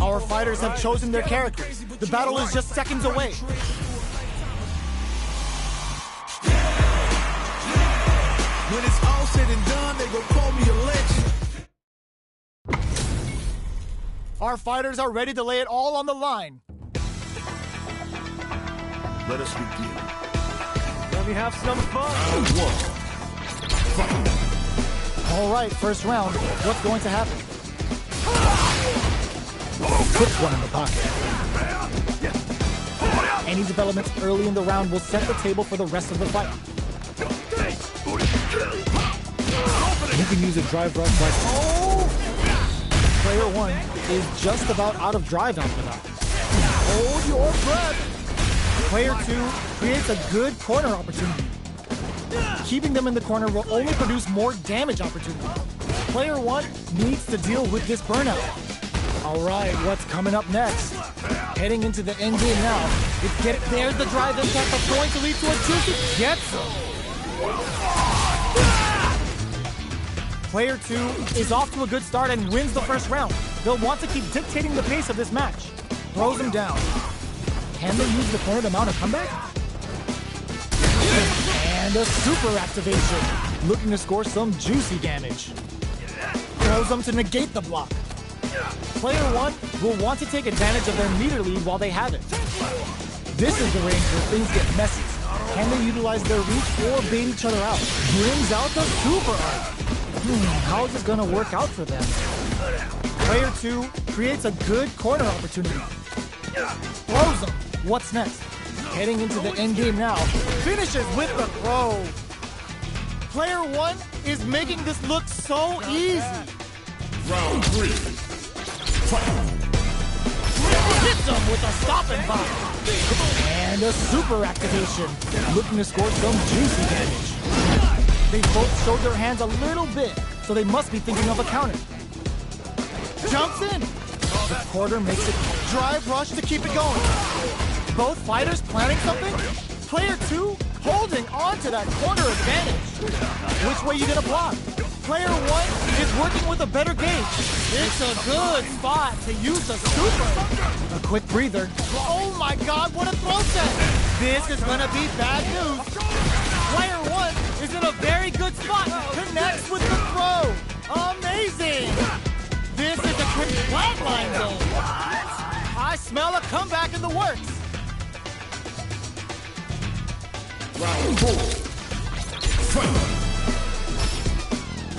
Our fighters have chosen their characters. The battle is just seconds away. When it's all said and done, they gon' call me a legend. Our fighters are ready to lay it all on the line. Let us begin. Let me have some fun. Round one. Fight. All right, first round. What's going to happen? Puts one in the pocket. Any developments early in the round will set the table for the rest of the fight. You can use a drive rush like... Oh! Player one is just about out of drive after that. Hold your breath! Player two creates a good corner opportunity. Keeping them in the corner will only produce more damage opportunity. Player one needs to deal with this burnout. All right, what's coming up next? Heading into the end game now. There's the drive impact that's going to lead to a juicy gets him. Player two is off to a good start and wins the first round. They'll want to keep dictating the pace of this match. Throws him down. Can they use the corner to mount a comeback? And a super activation. Looking to score some juicy damage. Throws them to negate the block. Player one will want to take advantage of their meter lead while they have it. This is the range where things get messy. Can they utilize their reach or bait each other out? Brings out the super art. How is this going to work out for them? Player two creates a good corner opportunity. Throws them. What's next? Heading into the end game now. Finishes with the throw. Player one is making this look so easy. Round three. Fight. Hits him with a stopping bomb. And a super activation. Looking to score some juicy damage. They both showed their hands a little bit, so they must be thinking of a counter. Jumps in. The quarter makes it drive rush to keep it going. Both fighters planning something? Player two holding on to that corner advantage. Which way you gonna block? Player one is working with a better gauge. It's a good spot to use the super. A quick breather. Oh my god, what a throw set! This is gonna be bad news. Player one is in a very good spot. Connects with the throw. Amazing! This is a quick flatline zone. I smell a comeback in the works. Round four. Fight.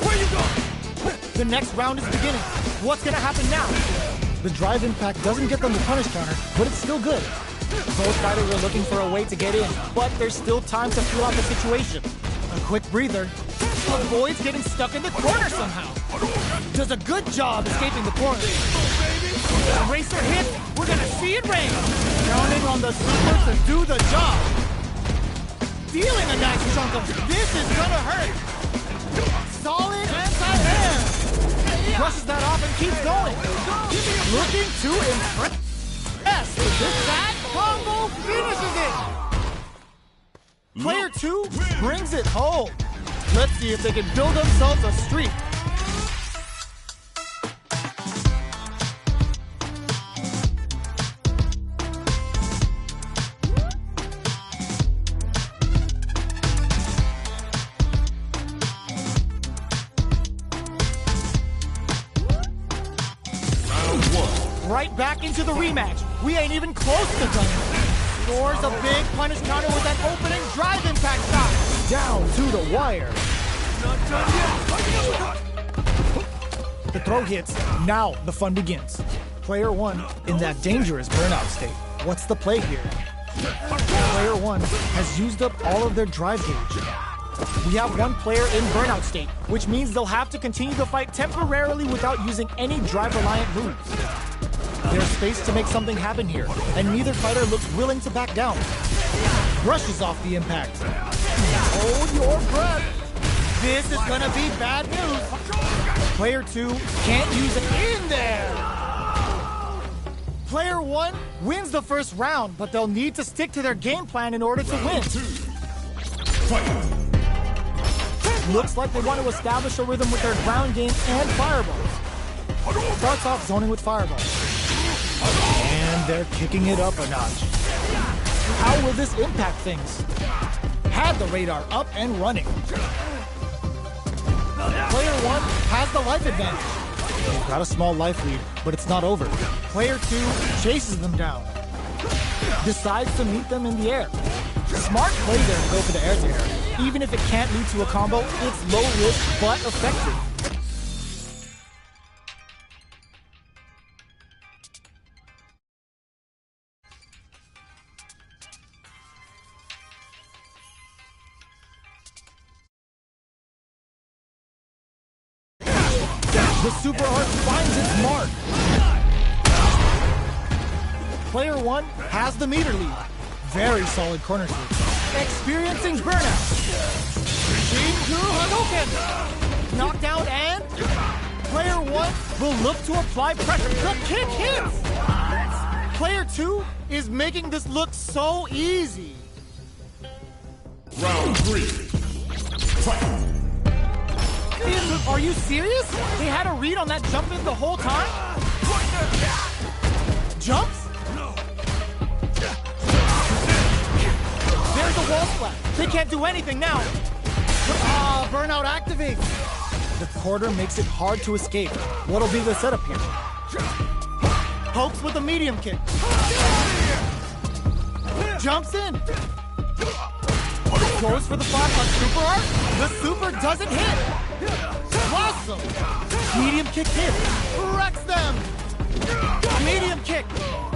Where you going? The next round is beginning. What's gonna happen now? The drive impact doesn't get them the punish counter, but it's still good. Both fighters are looking for a way to get in, but there's still time to feel out the situation. A quick breather. Avoids getting stuck in the corner somehow. Does a good job escaping the corner. Racer hit. We're gonna see it rain. Counting on the super to do the job. Dealing a nice chunk of this is gonna hurt. Solid anti-air. Brushes that off and keeps going. Looking to impress. This bad combo finishes it. Player two brings it home. Let's see if they can build themselves a streak. Right back into the rematch. We ain't even close to done. Scores a big punish counter with that opening drive impact shot. Down to the wire. Not done yet. The throw hits. Now the fun begins. Player one in that dangerous burnout state. What's the play here? Player one has used up all of their drive gauge. We have one player in burnout state, which means they'll have to continue the fight temporarily without using any drive-reliant moves. There's space to make something happen here, and neither fighter looks willing to back down. Brushes off the impact. Hold your breath. This is gonna be bad news. Player two can't use it in there. Player one wins the first round, but they'll need to stick to their game plan in order to win. Fight. Looks like they want to establish a rhythm with their ground game and fireballs. Starts off zoning with fireballs. And they're kicking it up a notch. How will this impact things? Had the radar up and running. Player 1 has the life advantage. They've got a small life lead, but it's not over. Player 2 chases them down. Decides to meet them in the air. Smart play there to go for the air-to-air. Even if it can't lead to a combo, it's low risk but effective. The Super Art finds its mark. Player 1 has the meter lead. Very solid corner switch. Experiencing burnout. Shinku Hadouken. Knockdown and player 1 will look to apply pressure. The kick hits. Player 2 is making this look so easy. Round 3. Fight. Are you serious? They had a read on that jump in the whole time? Jumps? There's a wall splat. They can't do anything now. Burnout activates. The quarter makes it hard to escape. What'll be the setup here? Pokes with a medium kick. Jumps in. Goes for the 5 on Super Art. The Super doesn't hit. Awesome. Medium kick hit. Wrecks them. Medium kick.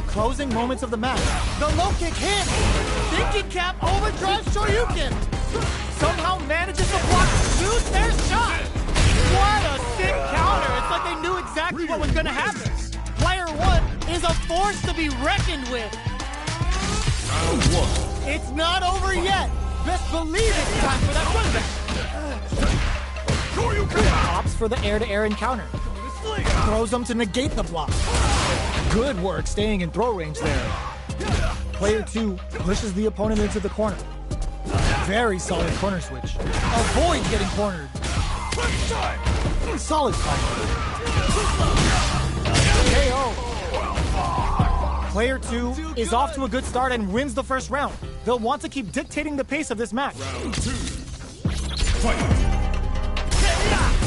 Closing moments of the match. The low kick hit. Thinking cap overdrive Shoryuken. Somehow manages to block. Shoots their shot. What a sick counter. It's like they knew exactly what was going to happen. Player 1 is a force to be reckoned with. Round 1. It's not over yet. Best believe it's time for that run back. Opts for the air-to-air encounter. Throws them to negate the block. Good work staying in throw range there. Player 2 pushes the opponent into the corner. Very solid corner switch. Avoids getting cornered. Solid combo. KO. Player 2 is off to a good start and wins the first round. They'll want to keep dictating the pace of this match. Round 2. Fight.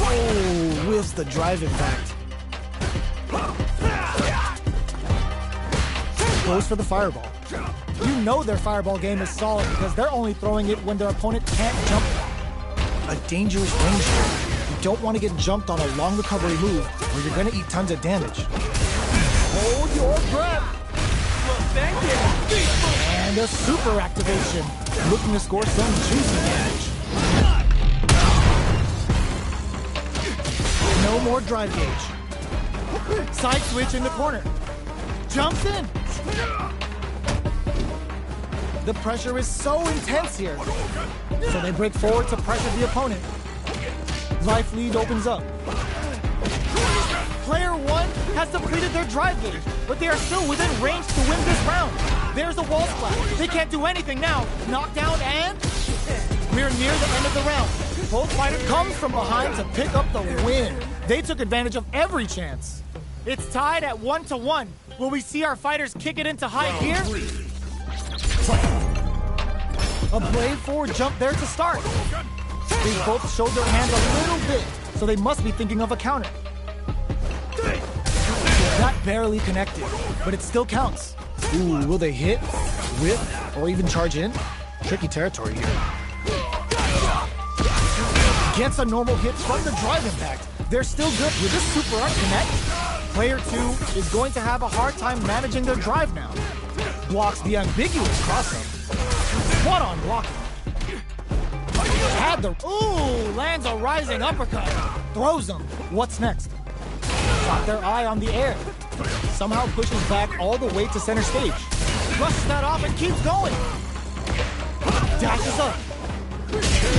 Oh, whiffs the drive impact. Goes for the fireball. You know their fireball game is solid because they're only throwing it when their opponent can't jump. A dangerous range here. You don't want to get jumped on a long recovery move or you're going to eat tons of damage. Hold your breath. Thank you. And a super activation. Looking to score some juicy damage. No more drive gauge. Side switch in the corner. Jumps in. The pressure is so intense here. So they break forward to pressure the opponent. Life lead opens up. Player 1 has depleted their drive gauge, but they are still within range to win this round. There's a wall splat. They can't do anything now. Knockdown and we're near the end of the round. Both fighters comes from behind to pick up the win. They took advantage of every chance. It's tied at 1-1. Will we see our fighters kick it into high gear? A brave forward jump there to start. They both showed their hands a little bit, so they must be thinking of a counter. That barely connected, but it still counts. Ooh, will they hit, whip, or even charge in? Tricky territory here. Gets a normal hit from the drive impact. They're still good with this Super Art Connect. Player 2 is going to have a hard time managing their drive now. Blocks the ambiguous cross-up. What on blocking? Had the... Ooh, lands a rising uppercut. Throws them. What's next? Got their eye on the air. Somehow pushes back all the way to center stage. Brushes that off and keeps going. Dashes up.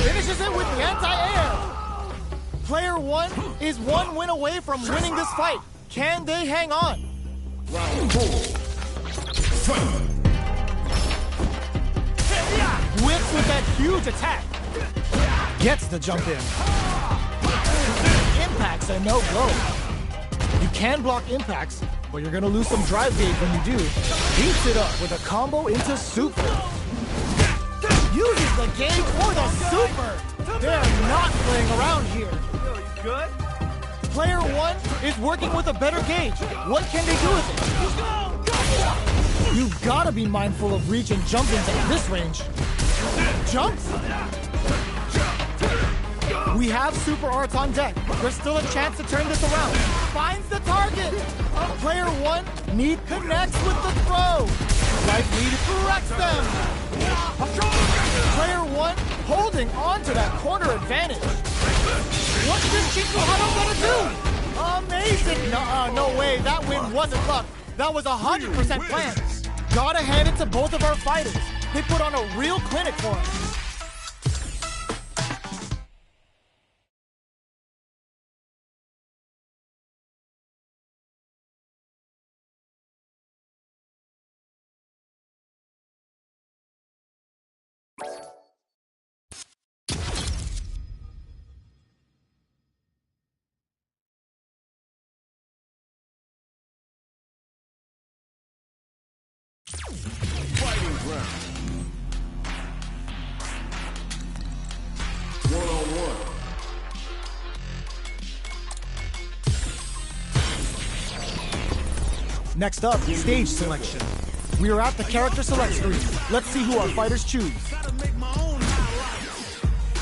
Finishes it with the anti-air. Player 1 is one win away from winning this fight. Can they hang on? Round 4. Fight. Whips with that huge attack. gets the jump in. Impacts are no go. You can block impacts, but you're gonna lose some drive gauge when you do. Beats it up with a combo into super. Uses the gauge for the super. They're not playing around here. Yo, you good? Player 1 is working with a better gauge. What can they do with it? You've gotta be mindful of reach and jump-ins at this range. Jumps? We have super arts on deck. There's still a chance to turn this around. Finds the target. Player 1 connects with the throw. Life lead corrects them. Player 1 holding on to that corner advantage. What's this Chico Hado gonna do? Amazing! No way, that win wasn't luck. That was 100% planned. Gotta hand it to both of our fighters. They put on a real clinic for us. Fighting ground. One-on-one. Next up, stage selection. We are at the character select screen. Let's see who our fighters choose.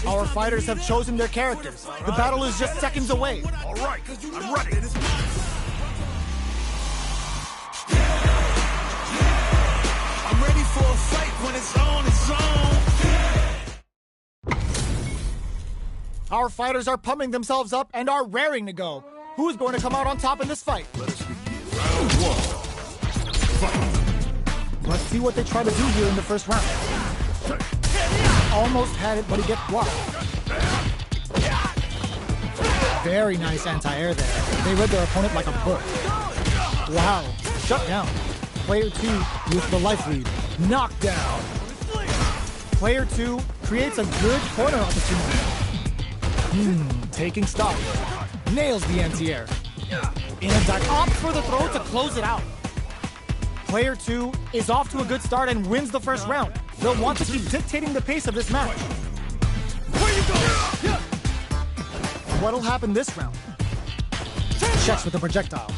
Our fighters have chosen their characters. The battle is just seconds away. All right, I'm ready. I'm ready for a fight when it's on, it's on. Our fighters are pumping themselves up and are raring to go. Who's going to come out on top in this fight? Let us begin. Round 1. Fight. Let's see what they try to do here in the first round. Almost had it, but he gets blocked. Very nice anti-air there. They read their opponent like a book. Wow, shut down. Player 2 with the life lead. Knockdown. Player 2 creates a good corner opportunity. Taking stock. Nails the anti-air. Inattack opts for the throw to close it out. Player 2 is off to a good start and wins the first round. They'll want to keep dictating the pace of this match. What'll happen this round? Checks with the projectile.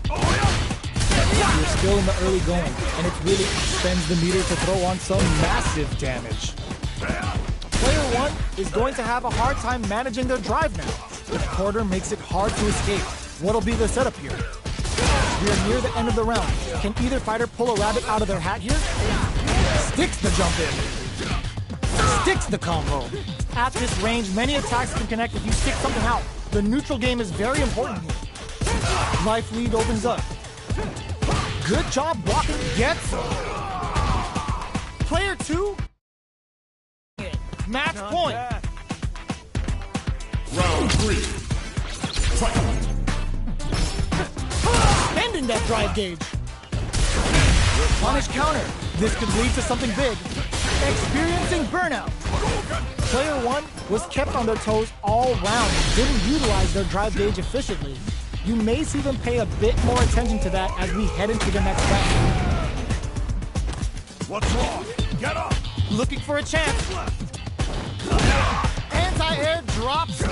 You're still in the early going, and it really extends the meter to throw on some massive damage. Player 1 is going to have a hard time managing their drive now. The quarter makes it hard to escape. What'll be the setup here? We are near the end of the round. Can either fighter pull a rabbit out of their hat here? Sticks the jump in. Sticks the combo. At this range, many attacks can connect if you stick something out. The neutral game is very important here. Life lead opens up. Good job blocking. Gets him. Player 2. Match point. Round 3. Fight. Ending that drive gauge. Punish counter. This could lead to something big. Experiencing burnout. Player 1 was kept on their toes all round and didn't utilize their drive gauge efficiently. You may see them pay a bit more attention to that as we head into the next round. What's wrong? Get up. Looking for a chance. Anti-air drops.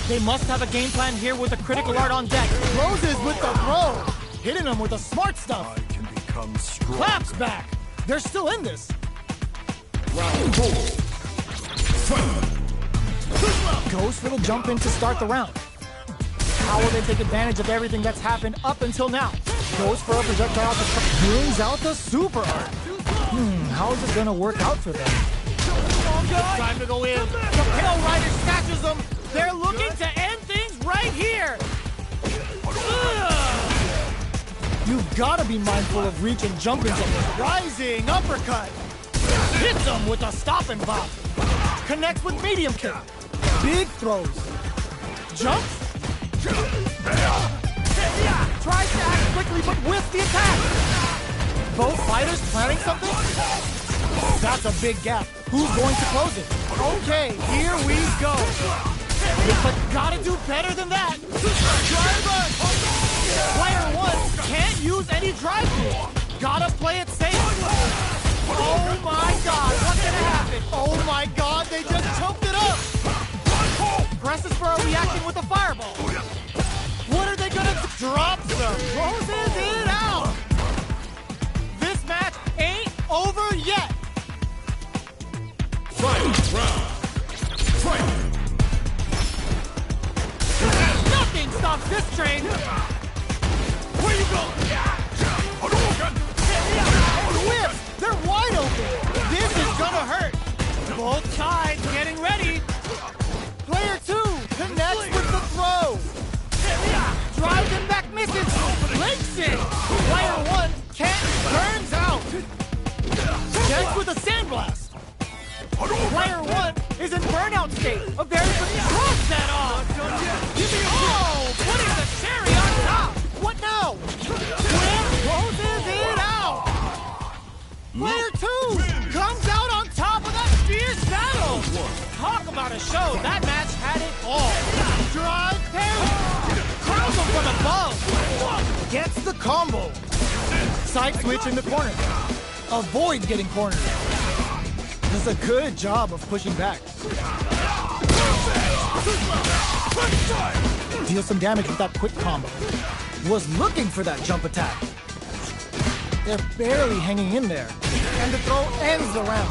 They must have a game plan here with a critical art on deck. Closes with the throw. Hitting them with the smart stuff. I can become strong. Claps back. They're still in this. Round 4. Fight. Goes for the jump in to start the round. How will they take advantage of everything that's happened up until now? Goes for a projectile to brings out the super art. How is it gonna work out for them? Time to go in. The Pale Rider snatches them. They're looking to end things right here. You've gotta be mindful of reach and jumping. Rising uppercut. Hits them with a stop and pop. Connects with medium kick. Big throws. Jumps. Tries to act quickly, but whiffs the attack. Both fighters planning something? That's a big gap. Who's going to close it? Okay, here we go. But gotta do better than that. Driver! Player 1 can't use any drive through. Gotta play it safe. Oh my god, what's gonna happen? Oh my god, they just choked it up. Presses for a reaction with a fireball. What are they gonna do? Drops them. Closes it out. This match ain't over yet. Nothing stops this train. Where you going? Whips! They're wide open. This is gonna hurt. Both sides getting ready. Player 2 connects with the throw. Drives him back, misses. Links it. Player 1 can't, turns out. Gets with a sandblast. Player 1 is in burnout state. A very good cross that off. Oh, putting the cherry on top. What now? Whip closes it out. Player 2 comes out on top of that fierce battle. Talk about a show. That match had it all. Drive parry. Crowns him from above. Gets the combo. Side switch in the corner. Avoids getting cornered. Does a good job of pushing back. Deals some damage with that quick combo. Was looking for that jump attack. They're barely hanging in there. And the throw ends the round.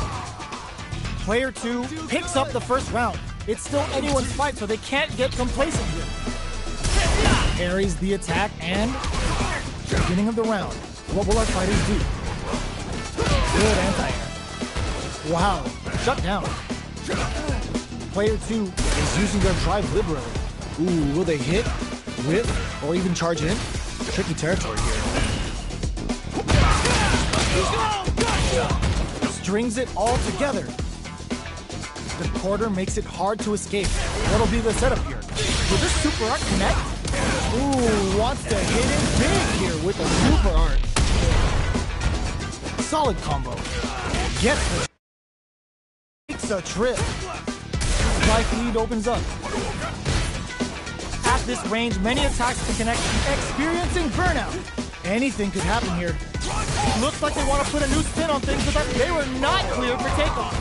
Player 2 picks up the first round. It's still anyone's fight, so they can't get complacent here. Parries the attack and beginning of the round. What will our fighters do? Good anti-air. Wow, shut down. Player 2 is using their drive liberally. Ooh, will they hit, whip, or even charge in? Tricky territory here. Strings it all together. The quarter makes it hard to escape. What'll be the setup here? Will this super art connect? Ooh, wants to hit it big here with a super art. Solid combo. Gets it. Takes a trip. Life lead opens up. At this range, many attacks can connect, experiencing burnout. Anything could happen here. Looks like they want to put a new spin on things, but they were not cleared for takeoff.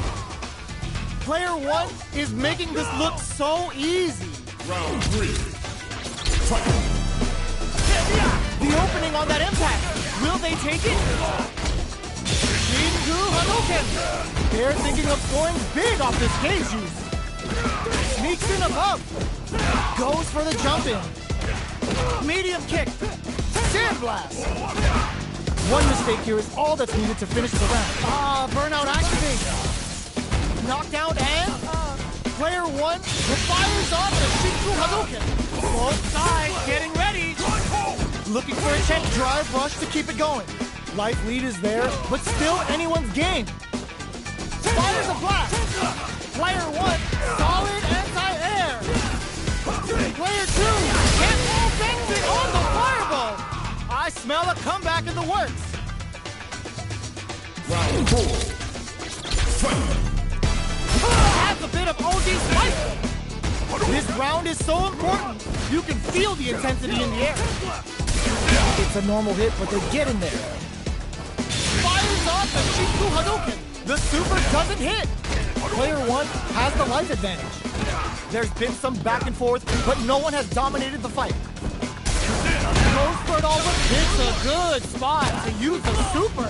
Player 1 is making this look so easy. Round 3. The opening on that impact. Will they take it? Shingu Hadouken. They're thinking of scoring big off this cage use. Sneaks in above. Goes for the jump in. Medium kick. Sandblast. One mistake here is all that's needed to finish the round. Burnout activates. Knockdown and player 1 fires off the Shingu Hadouken. Both sides getting ready. Looking for a check drive rush to keep it going. Life lead is there, but still anyone's game. Fires a blast. Player 1, solid anti-air. Player 2, can't fix it on the fireball. I smell a comeback in the works. Round 4. Adds a bit of OD spice. This round is so important. You can feel the intensity in the air. It's a normal hit, but they get in there. Fires off the Shingu Hadouken. The super doesn't hit. Player 1 has the life advantage. There's been some back and forth, but no one has dominated the fight. Goes for it all, but it's a good spot to use the super.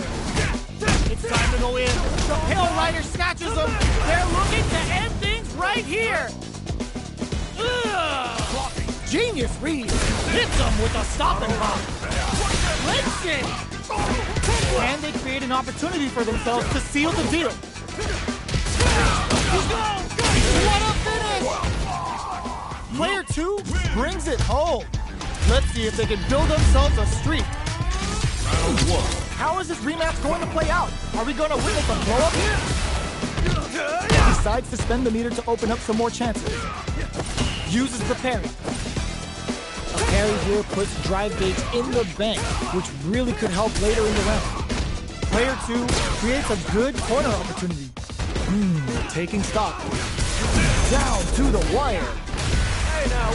It's time to go in. The Pale Rider snatches them. They're looking to end things right here. Ugh. Genius read. Hits them with a stopping block. Links it. And they create an opportunity for themselves to seal the deal. What a finish! Player 2 brings it home. Let's see if they can build themselves a streak. Round 1. How is this rematch going to play out? Are we going to witness a blow up here? Decides to spend the meter to open up some more chances. Uses the parry. A parry here puts drive gauge in the bank, which really could help later in the round. Player 2 creates a good corner opportunity. Taking stock. Down to the wire. Hey now,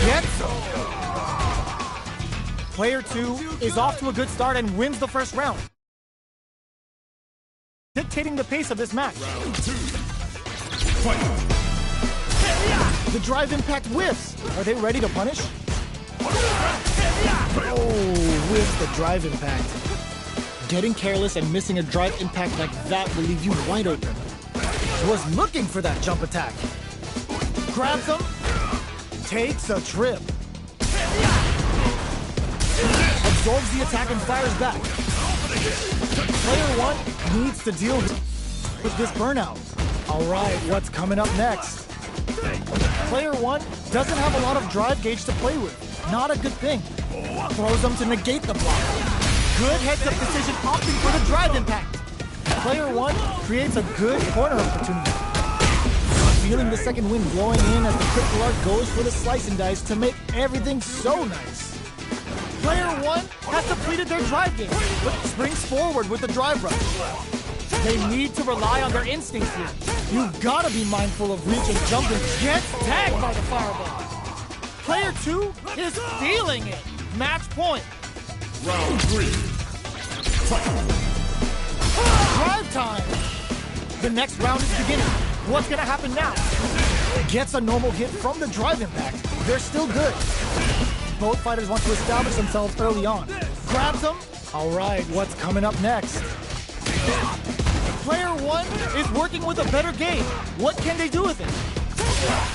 Gets some. Player 2 is off to a good start and wins the first round, dictating the pace of this match. Round 2. Fight. The drive impact whiffs. Are they ready to punish? Oh, whiffs the drive impact. Getting careless and missing a drive impact like that will leave you wide open. Was looking for that jump attack. Grabs him. Takes a trip. Absorbs the attack and fires back. Player 1 needs to deal with this burnout. Alright, what's coming up next? Player 1 doesn't have a lot of drive gauge to play with. Not a good thing. Throws them to negate the block. Good heads-up decision opting for the drive impact. Player 1 creates a good corner opportunity. Feeling the second wind blowing in as the critical art goes for the slice and dice to make everything so nice. Player 1 has depleted their drive game, but springs forward with the drive rush. They need to rely on their instincts here. You've got to be mindful of reach and jumping. Gets tagged by the fireball. Player 2 is feeling it. Match point. Round 3. Fight. Drive time. The next round is beginning. What's going to happen now? Gets a normal hit from the drive impact. They're still good. Both fighters want to establish themselves early on. Grabs them. All right, what's coming up next? Player 1 is working with a better game. What can they do with it?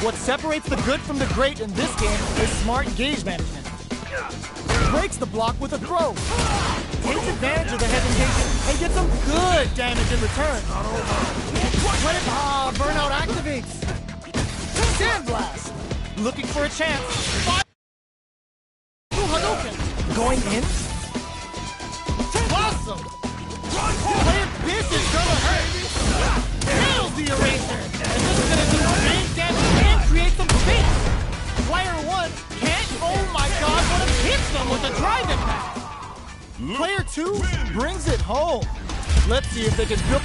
What separates the good from the great in this game is smart gauge management. Breaks the block with a throw. Takes advantage of the hesitation and gets some good damage in return. Burnout activates. Sandblast. Looking for a chance. Hadouken. Going in. Awesome. Player this is gonna hurt. Nails the eraser. And this is gonna do big damage and create some space. Player 1 can't. Oh my god, what a hits them with a drive impact. Player 2 brings it home. Let's see if they can build.